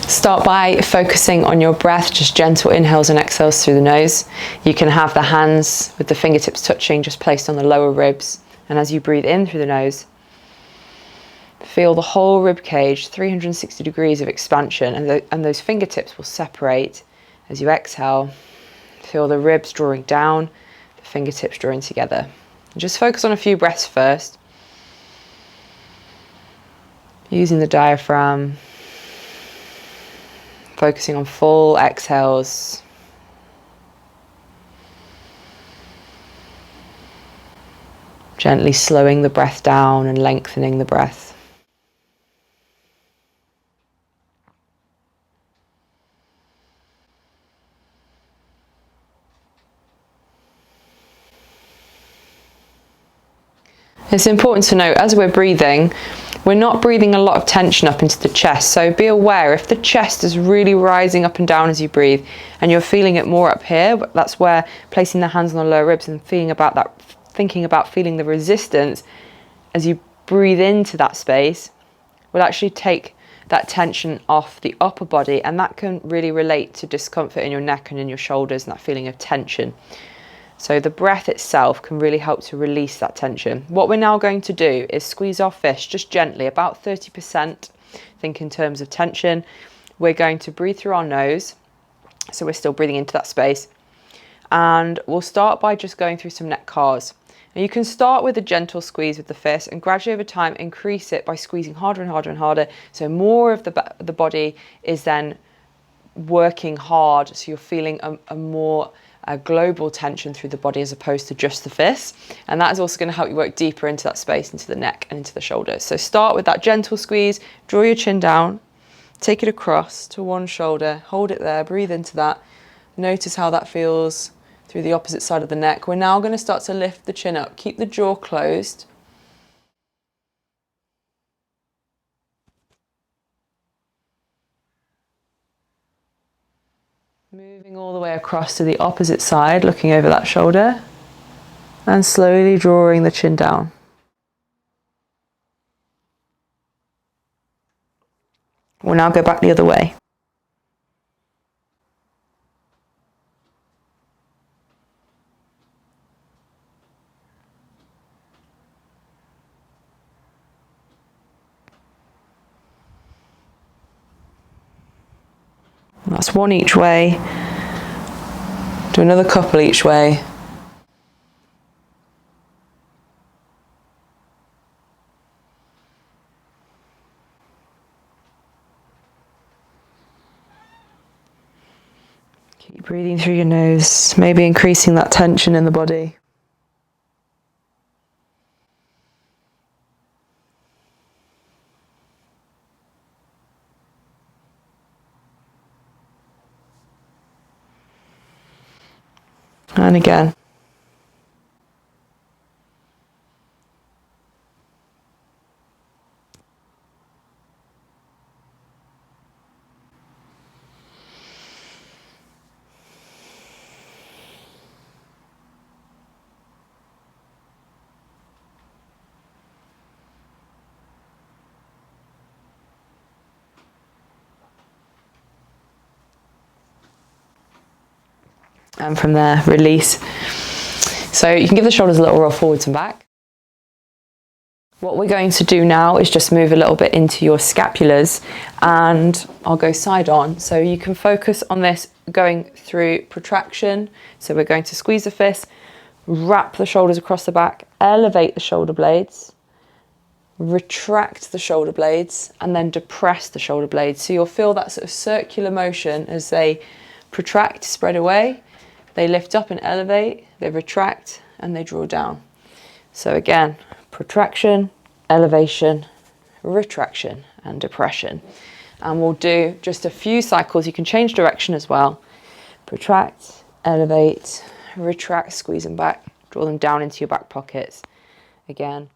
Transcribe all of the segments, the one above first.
Start by focusing on your breath, just gentle inhales and exhales through the nose. You can have the hands with the fingertips touching, just placed on the lower ribs. And as you breathe in through the nose, feel the whole rib cage, 360 degrees of expansion, and those fingertips will separate as you exhale. Feel the ribs drawing down, the fingertips drawing together. And just focus on a few breaths first. Using the diaphragm, focusing on full exhales. Gently slowing the breath down and lengthening the breath. It's important to note, as we're breathing, we're not breathing a lot of tension up into the chest. So be aware, if the chest is really rising up and down as you breathe and you're feeling it more up here, that's where placing the hands on the lower ribs and thinking about feeling the resistance as you breathe into that space will actually take that tension off the upper body, and that can really relate to discomfort in your neck and in your shoulders and that feeling of tension. So the breath itself can really help to release that tension. What we're now going to do is squeeze our fist just gently, about 30%. Think in terms of tension. We're going to breathe through our nose. So we're still breathing into that space. And we'll start by just going through some neck cars. And you can start with a gentle squeeze with the fist and gradually over time increase it by squeezing harder and harder and harder. So more of the body is then working hard. So you're feeling a global tension through the body as opposed to just the fist. And that is also going to help you work deeper into that space, into the neck and into the shoulders. So start with that gentle squeeze, draw your chin down, take it across to one shoulder, hold it there, breathe into that. Notice how that feels through the opposite side of the neck. We're now going to start to lift the chin up. Keep the jaw closed. Moving all the way across to the opposite side, looking over that shoulder and slowly drawing the chin down. We'll now go back the other way. That's one each way. Do another couple each way. Keep breathing through your nose, maybe increasing that tension in the body. And again. And from there, release. So you can give the shoulders a little roll forwards and back. What we're going to do now is just move a little bit into your scapulars, and I'll go side on. So you can focus on this going through protraction. So we're going to squeeze the fist, wrap the shoulders across the back, elevate the shoulder blades, retract the shoulder blades, and then depress the shoulder blades. So you'll feel that sort of circular motion as they protract, spread away. They lift up and elevate, they retract, and they draw down. So again, protraction, elevation, retraction, and depression. And we'll do just a few cycles. You can change direction as well. Protract, elevate, retract, squeeze them back, draw them down into your back pockets. Again.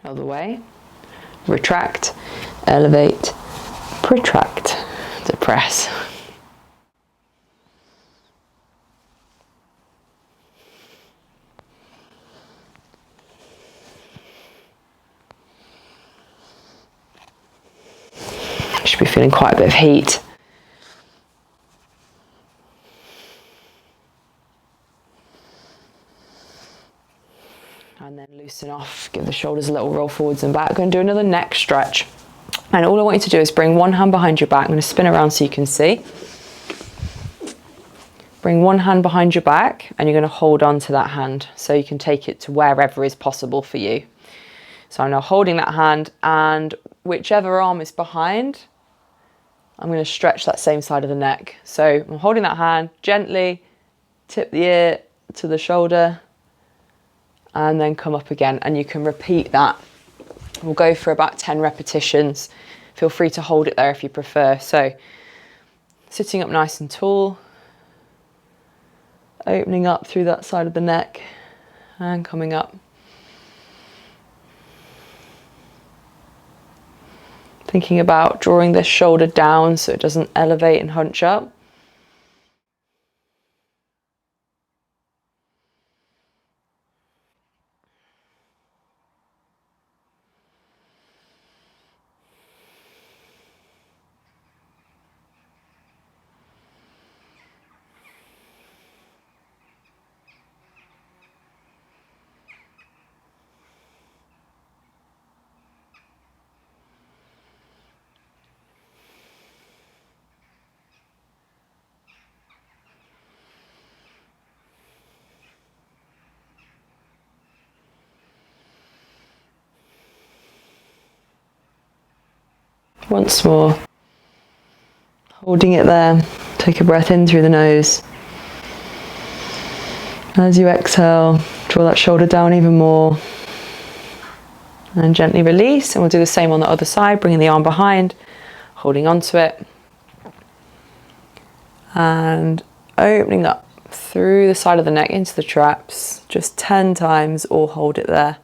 Other way. Retract, elevate, protract, depress. Should be feeling quite a bit of heat. And then loosen off, give the shoulders a little roll forwards and back. I'm going to do another neck stretch. And all I want you to do is bring one hand behind your back. I'm going to spin around so you can see. Bring one hand behind your back and you're going to hold on to that hand so you can take it to wherever is possible for you. So I'm now holding that hand, and whichever arm is behind, I'm going to stretch that same side of the neck. So I'm holding that hand, gently tip the ear to the shoulder and then come up again, and you can repeat that. We'll go for about 10 repetitions. Feel free to hold it there if you prefer. So sitting up nice and tall, opening up through that side of the neck and coming up. Thinking about drawing this shoulder down so it doesn't elevate and hunch up. Once more, holding it there. Take a breath in through the nose. As you exhale, draw that shoulder down even more. And gently release, and we'll do the same on the other side, bringing the arm behind, holding onto it. And opening up through the side of the neck into the traps, just 10 times, or hold it there.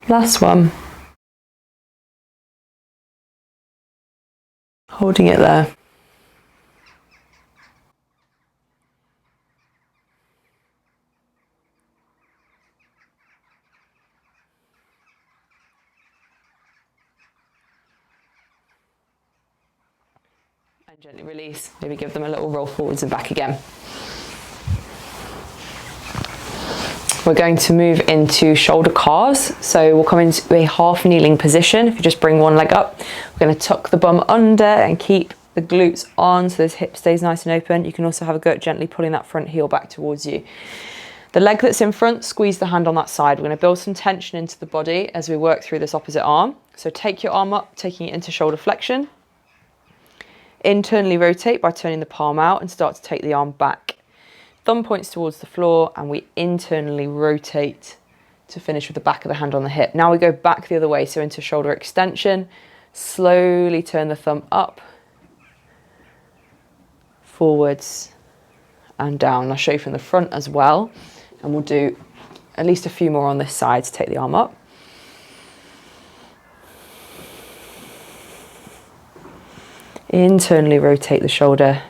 Last one. Holding it there. And gently release. Maybe give them a little roll forwards and back again. We're going to move into shoulder cars. So we'll come into a half kneeling position. If you just bring one leg up, we're going to tuck the bum under and keep the glutes on so this hip stays nice and open. You can also have a go at gently pulling that front heel back towards you. The leg that's in front, squeeze the hand on that side. We're going to build some tension into the body as we work through this opposite arm. So take your arm up, taking it into shoulder flexion. Internally rotate by turning the palm out and start to take the arm back. Thumb points towards the floor and we internally rotate to finish with the back of the hand on the hip. Now we go back the other way, so into shoulder extension. Slowly turn the thumb up, forwards and down. I'll show you from the front as well, and we'll do at least a few more on this side to take the arm up. Internally rotate the shoulder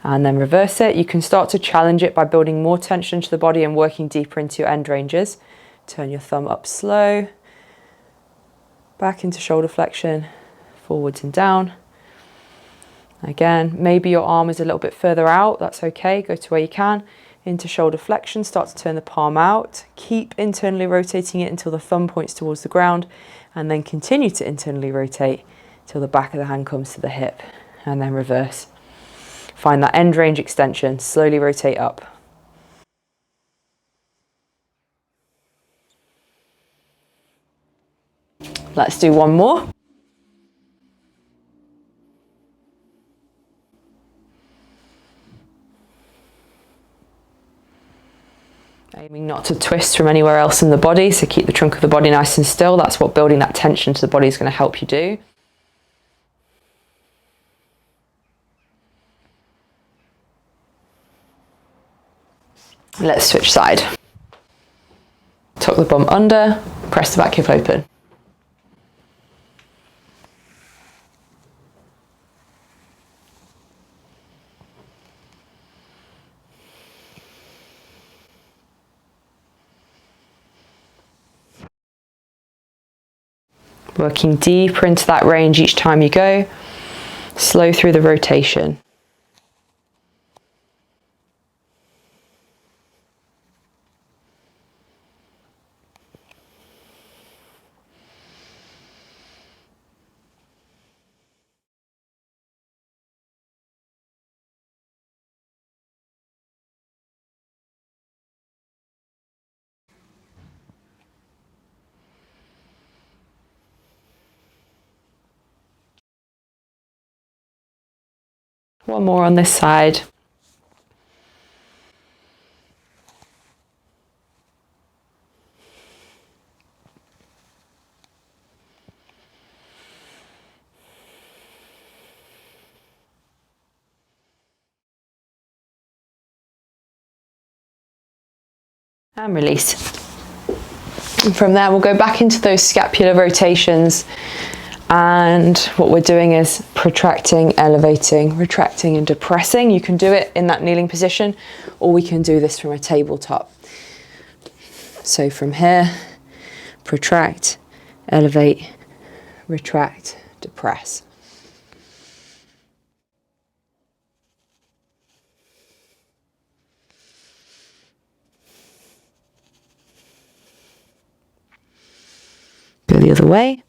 and then reverse it. You can start to challenge it by building more tension into the body and working deeper into your end ranges. Turn your thumb up slow, back into shoulder flexion, forwards and down. Again, maybe your arm is a little bit further out, that's okay, go to where you can. Into shoulder flexion, start to turn the palm out. Keep internally rotating it until the thumb points towards the ground, and then continue to internally rotate till the back of the hand comes to the hip, and then reverse. Find that end range extension, slowly rotate up. Let's do one more. Aiming not to twist from anywhere else in the body, so keep the trunk of the body nice and still. That's what building that tension to the body is going to help you do. Let's switch side. Tuck the bum under, press the back hip open. Working deeper into that range each time you go. Slow through the rotation. One more on this side. And release. And from there we'll go back into those scapular rotations, and what we're doing is protracting, elevating, retracting and depressing. You can do it in that kneeling position, or we can do this from a tabletop. So from here, protract, elevate, retract, depress. Go the other way.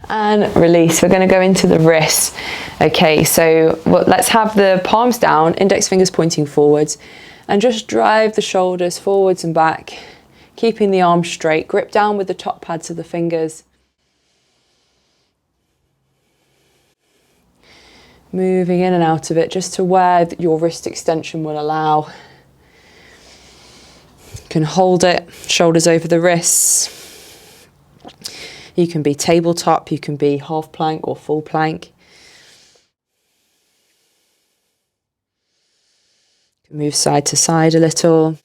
And release. We're going to go into the wrists. Okay, so let's have the palms down, index fingers pointing forwards, and just drive the shoulders forwards and back, keeping the arms straight. Grip down with the top pads of the fingers. Moving in and out of it just to where your wrist extension will allow. You can hold it, shoulders over the wrists. You can be tabletop, you can be half plank or full plank. Move side to side a little.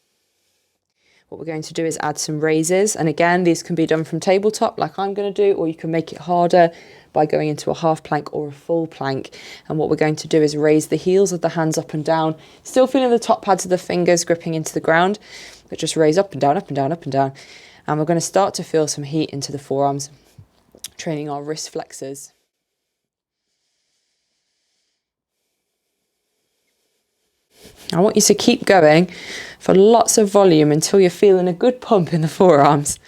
What we're going to do is add some raises, and again these can be done from tabletop like I'm going to do, or you can make it harder by going into a half plank or a full plank. And what we're going to do is raise the heels of the hands up and down, still feeling the top pads of the fingers gripping into the ground, but just raise up and down, up and down, up and down. And we're going to start to feel some heat into the forearms, training our wrist flexors. I want you to keep going for lots of volume until you're feeling a good pump in the forearms.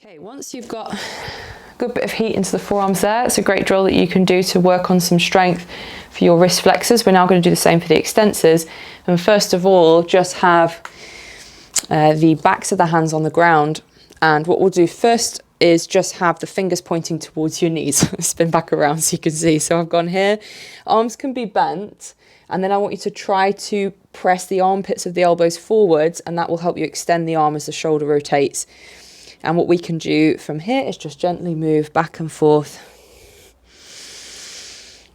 Okay, once you've got a good bit of heat into the forearms there, it's a great drill that you can do to work on some strength for your wrist flexors. We're now going to do the same for the extensors. And first of all, just have the backs of the hands on the ground. And what we'll do first is just have the fingers pointing towards your knees. Spin back around so you can see. So I've gone here. Arms can be bent. And then I want you to try to press the armpits of the elbows forwards, and that will help you extend the arm as the shoulder rotates. And what we can do from here is just gently move back and forth,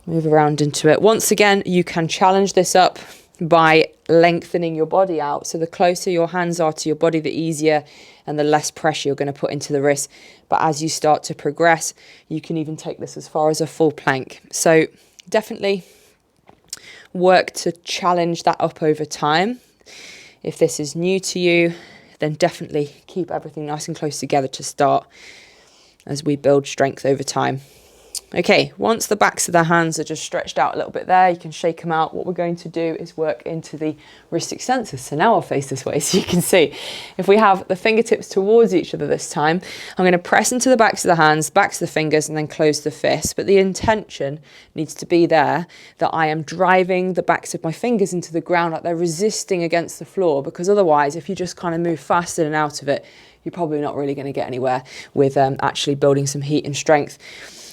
move around into it. Once again, you can challenge this up by lengthening your body out. So the closer your hands are to your body, the easier and the less pressure you're going to put into the wrist. But as you start to progress, you can even take this as far as a full plank. So definitely work to challenge that up over time. If this is new to you, then definitely keep everything nice and close together to start as we build strength over time. Okay, once the backs of the hands are just stretched out a little bit there, you can shake them out. What we're going to do is work into the wrist extensors. So now I'll face this way so you can see. If we have the fingertips towards each other this time, I'm going to press into the backs of the hands, backs of the fingers, and then close the fists. But the intention needs to be there that I am driving the backs of my fingers into the ground, like they're resisting against the floor, because otherwise, if you just kind of move fast in and out of it, you're probably not really going to get anywhere with actually building some heat and strength.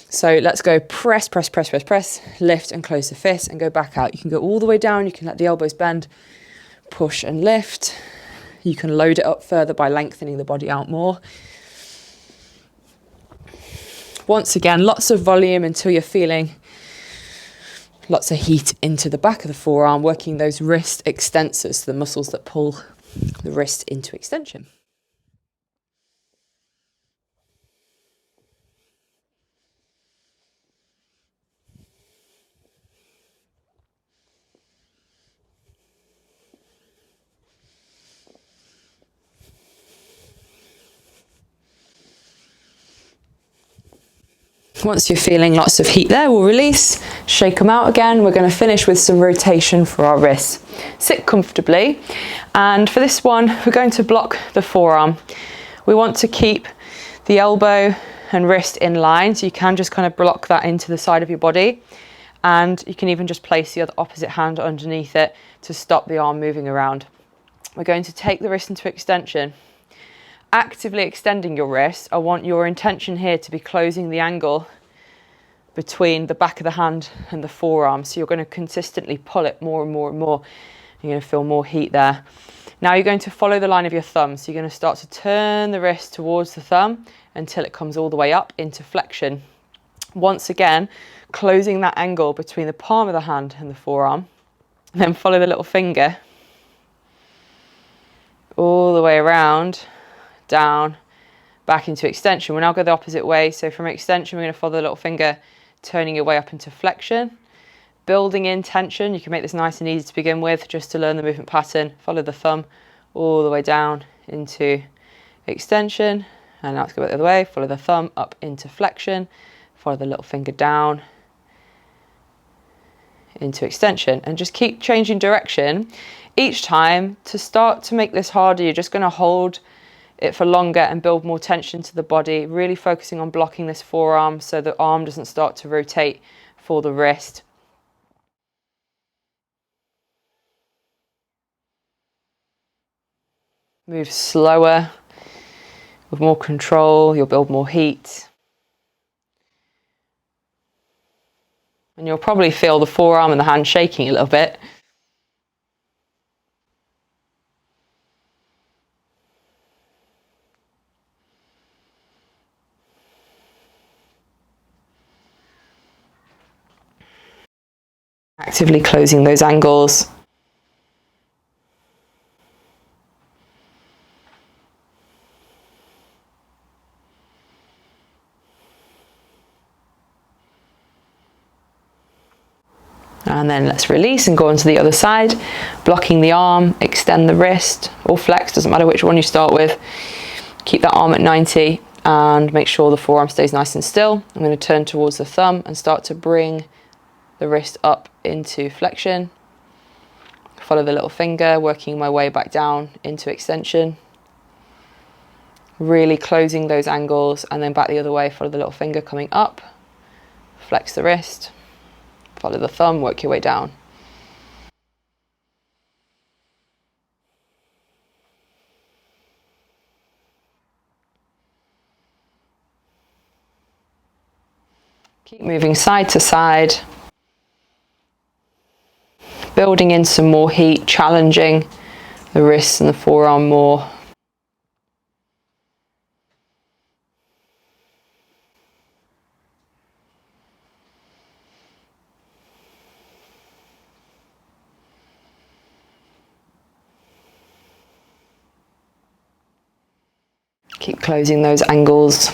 So let's go press, press, press, press, press, lift and close the fist and go back out. You can go all the way down. You can let the elbows bend, push and lift. You can load it up further by lengthening the body out more. Once again, lots of volume until you're feeling lots of heat into the back of the forearm, working those wrist extensors, the muscles that pull the wrist into extension. Once you're feeling lots of heat there, we'll release, shake them out again. We're going to finish with some rotation for our wrists. Sit comfortably, and for this one, we're going to block the forearm. We want to keep the elbow and wrist in line, so you can just kind of block that into the side of your body, and you can even just place the other opposite hand underneath it to stop the arm moving around. We're going to take the wrist into extension. Actively extending your wrist, I want your intention here to be closing the angle between the back of the hand and the forearm. So you're going to consistently pull it more and more and more. You're going to feel more heat there. Now you're going to follow the line of your thumb. So you're going to start to turn the wrist towards the thumb until it comes all the way up into flexion. Once again, closing that angle between the palm of the hand and the forearm. And then follow the little finger all the way around, down, back into extension. We'll now go the opposite way. So from extension, we're going to follow the little finger, turning your way up into flexion, building in tension. You can make this nice and easy to begin with, just to learn the movement pattern. Follow the thumb all the way down into extension. And now let's go back the other way. Follow the thumb up into flexion. Follow the little finger down into extension, and just keep changing direction each time. To start to make this harder, you're just going to hold it for longer and build more tension to the body, really focusing on blocking this forearm so the arm doesn't start to rotate for the wrist. Move slower with more control, you'll build more heat. And you'll probably feel the forearm and the hand shaking a little bit. Actively closing those angles. And then let's release and go on to the other side, blocking the arm, extend the wrist or flex, doesn't matter which one you start with. Keep that arm at 90 and make sure the forearm stays nice and still. I'm going to turn towards the thumb and start to bring the wrist up into flexion. Follow the little finger, working my way back down into extension. Really closing those angles, and then back the other way, follow the little finger coming up. Flex the wrist. Follow the thumb, work your way down. Keep moving side to side. Building in some more heat, challenging the wrists and the forearm more. Keep closing those angles.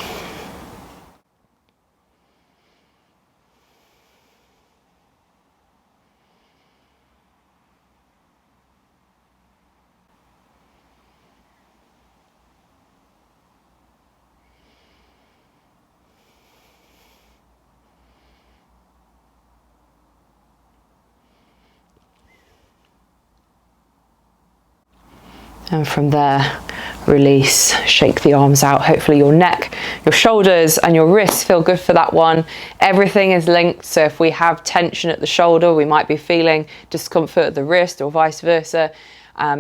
And from there, release, shake the arms out. Hopefully your neck, your shoulders and your wrists feel good for that one. Everything is linked. So if we have tension at the shoulder, we might be feeling discomfort at the wrist or vice versa.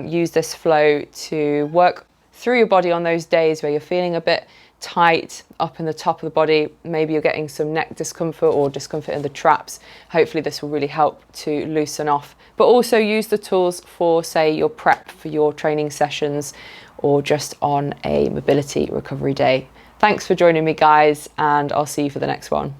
Use this flow to work through your body on those days where you're feeling a bit tight up in the top of the body. Maybe you're getting some neck discomfort or discomfort in the traps. Hopefully this will really help to loosen off. But also use the tools for, say, your prep for your training sessions or just on a mobility recovery day. Thanks for joining me, guys, and I'll see you for the next one.